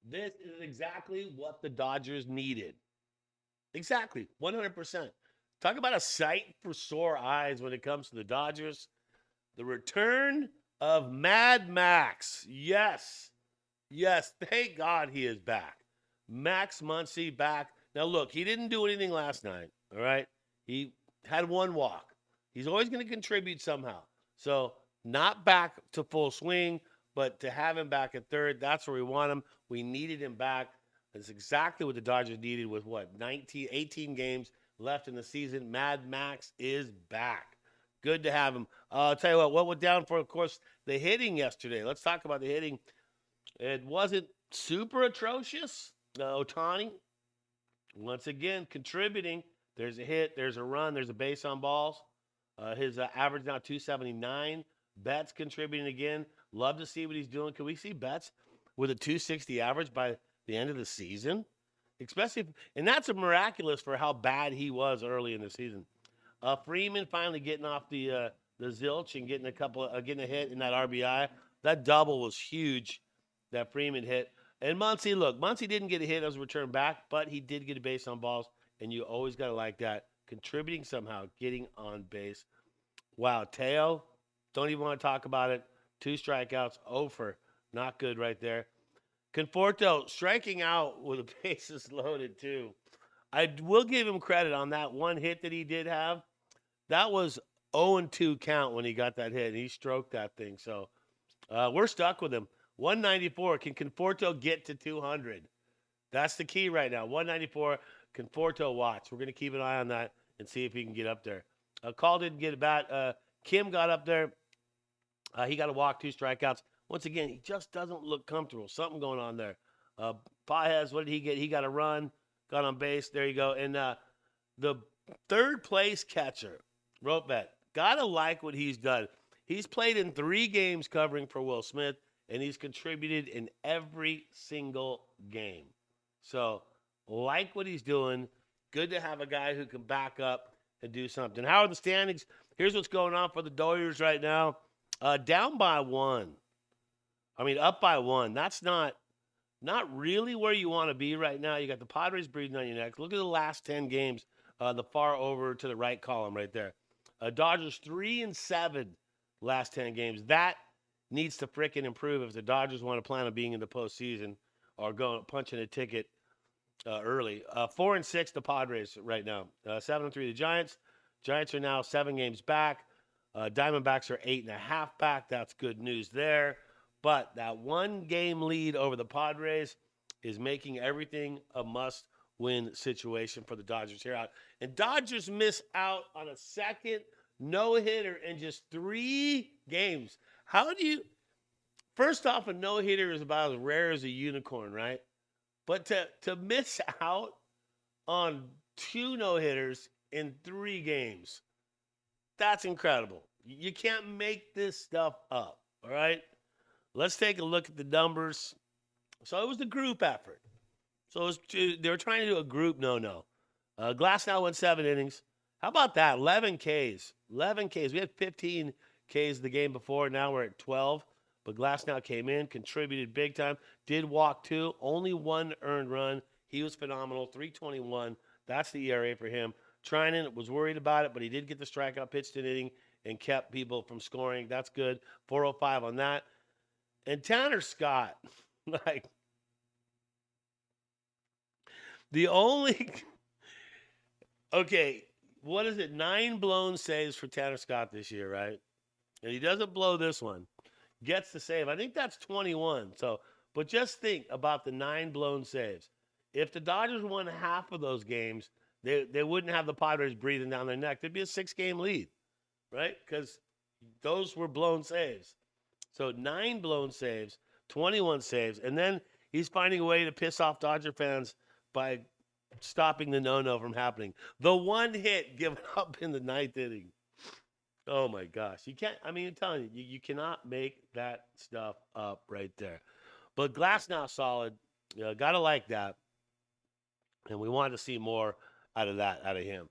This is exactly what the Dodgers needed. Exactly, 100%. Talk about a sight for sore eyes when it comes to the Dodgers. The return of Mad Max. Yes. Yes. Thank God he is back. Max Muncy back. Now, look, he didn't do anything last night. All right. He had one walk. He's always going to contribute somehow. So, not back to full swing, but to have him back at third, that's where we want him. We needed him back. That's exactly what the Dodgers needed with what, 19, 18 games left in the season. Mad Max is back. Good to have him. I'll tell you what went down for, of course, the hitting yesterday. Let's talk about the hitting. It wasn't super atrocious. Ohtani, once again, contributing. There's a hit, there's a run, there's a base on balls. His average now 279. Betts contributing again. Love to see what he's doing. Can we see Betts with a 260 average by the end of the season? Especially, and that's a miraculous for how bad he was early in the season. Freeman finally getting off the zilch and getting getting a hit in that RBI. That double was huge. That Freeman hit. And Muncy, look, Muncy didn't get a hit as a return back, but he did get a base on balls, and you always got to like that. Contributing somehow, getting on base. Wow, Teo, don't even want to talk about it. 2 strikeouts, over. Not good right there. Conforto striking out with the bases loaded, too. I will give him credit on that one hit that he did have. That was 0-2 count when he got that hit, and he stroked that thing. So we're stuck with him. 194. Can Conforto get to 200? That's the key right now. 194. Conforto watch. We're going to keep an eye on that and see if he can get up there. Call didn't get a bat. Kim got up there. He got a walk, 2 strikeouts. Once again, he just doesn't look comfortable. Something going on there. Paez, what did he get? He got a run, got on base. There you go. And the third place catcher, Rotvet, gotta like what he's done. He's played in 3 games covering for Will Smith, and he's contributed in every single game. So, like what he's doing. Good to have a guy who can back up and do something. How are the standings? Here's what's going on for the Dodgers right now. Down by 1. I mean, up by 1. That's not really where you want to be right now. You got the Padres breathing on your neck. Look at the last 10 games, the far over to the right column right there. Dodgers 3-7 last 10 games. That needs to frickin' improve if the Dodgers want to plan on being in the postseason or going punching a ticket early. 4-6 the Padres right now. 7-3 the Giants. Giants are now 7 games back. Diamondbacks are 8.5 back. That's good news there. But that 1-game lead over the Padres is making everything a must-win situation for the Dodgers here out. And Dodgers miss out on a second no-hitter in just 3 games. How do you... First off, a no-hitter is about as rare as a unicorn, right? But to miss out on 2 no-hitters in 3 games, that's incredible. You can't make this stuff up, all right? Let's take a look at the numbers. So it was the group effort. So they were trying to do a group no-no. Glasnow went 7 innings. How about that? 11 Ks. 11 Ks. We had 15 Ks the game before. Now we're at 12. But Glasnow came in, contributed big time. Did walk 2. Only 1 earned run. He was phenomenal. 3.21. That's the ERA for him. Trinan was worried about it, but he did get the strikeout, pitched an inning, and kept people from scoring. That's good. 405 on that. And Tanner Scott, like, the only, okay, what is it? 9 blown saves for Tanner Scott this year, right? And he doesn't blow this one. Gets the save. I think that's 21. So, but just think about the 9 blown saves. If the Dodgers won half of those games, they wouldn't have the Padres breathing down their neck. There'd be a 6-game lead, right? Because those were blown saves. So 9 blown saves, 21 saves, and then he's finding a way to piss off Dodger fans by stopping the no-no from happening. The 1 hit given up in the 9th inning. Oh, my gosh. You can't, I mean, I'm telling you, you cannot make that stuff up right there. But Glasnow solid. Got to like that. And we wanted to see more out of him.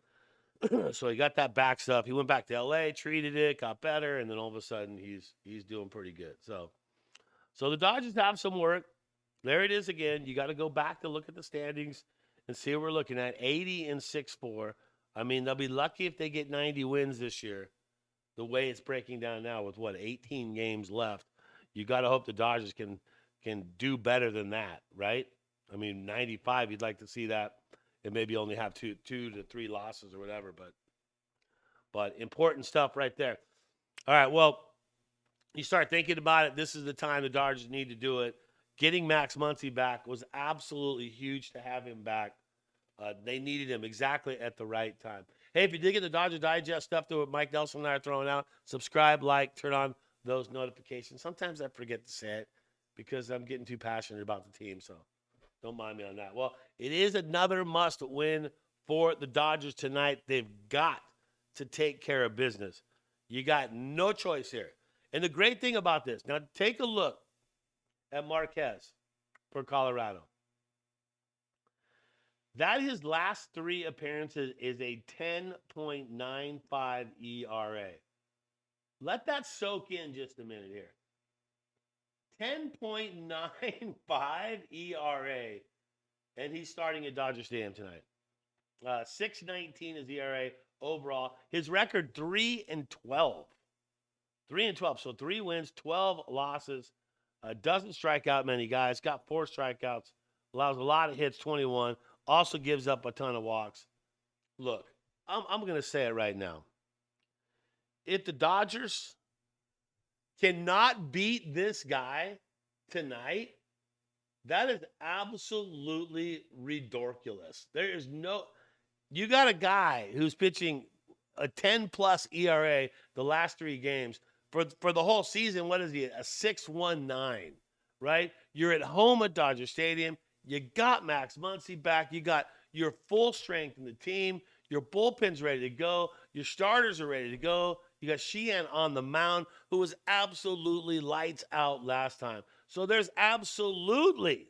So he got that back stuff. He went back to L.A., treated it, got better, and then all of a sudden he's doing pretty good. So the Dodgers have some work. There it is again. You got to go back to look at the standings and see what we're looking at. 80 and 6-4. I mean, they'll be lucky if they get 90 wins this year. The way it's breaking down now with 18 games left. You got to hope the Dodgers can do better than that, right? I mean, 95, you'd like to see that and maybe only have two to three losses or whatever, but important stuff right there. All right, well, you start thinking about it. This is the time the Dodgers need to do it. Getting Max Muncy back was absolutely huge to have him back. They needed him exactly at the right time. Hey, if you did get the Dodger Digest stuff that Mike Nelson and I are throwing out, subscribe, like, turn on those notifications. Sometimes I forget to say it because I'm getting too passionate about the team, so don't mind me on that. Well, it is another must-win for the Dodgers tonight. They've got to take care of business. You got no choice here. And the great thing about this, now take a look at Marquez for Colorado. That his last 3 appearances is a 10.95 ERA. Let that soak in just a minute here. 10.95 ERA. And he's starting at Dodger Stadium tonight. 6.19 is ERA overall. His record 3-12. 3-12. So 3 wins, 12 losses. Doesn't strike out many guys. Got 4 strikeouts. Allows a lot of hits, 21. Also gives up a ton of walks. Look, I'm going to say it right now. If the Dodgers cannot beat this guy tonight, that is absolutely ridiculous. There is no – you got a guy who's pitching a 10-plus ERA the last 3 games. For the whole season, what is he? A 6.19, right? You're at home at Dodger Stadium. You got Max Muncy back. You got your full strength in the team. Your bullpen's ready to go. Your starters are ready to go. You got Sheehan on the mound, who was absolutely lights out last time. So there's absolutely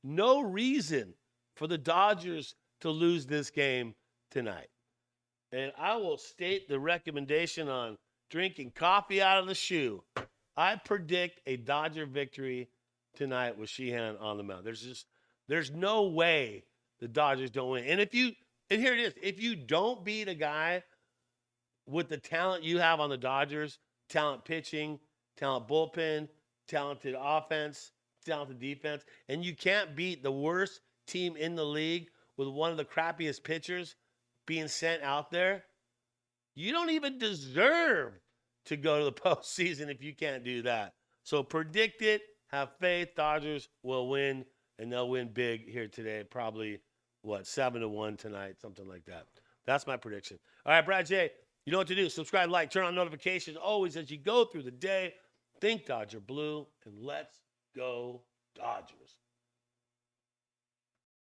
no reason for the Dodgers to lose this game tonight. And I will state the recommendation on drinking coffee out of the shoe. I predict a Dodger victory tonight with Sheehan on the mound. There's no way the Dodgers don't win. And here it is. If you don't beat a guy with the talent you have on the Dodgers, talent pitching, talent bullpen, talented offense, talented defense, and you can't beat the worst team in the league with one of the crappiest pitchers being sent out there, you don't even deserve to go to the postseason if you can't do that. So predict it. Have faith. Dodgers will win, and they'll win big here today. Probably, 7-1 tonight, something like that. That's my prediction. All right, Brad J., you know what to do. Subscribe, like, turn on notifications always as you go through the day. Think Dodger Blue, and let's go Dodgers.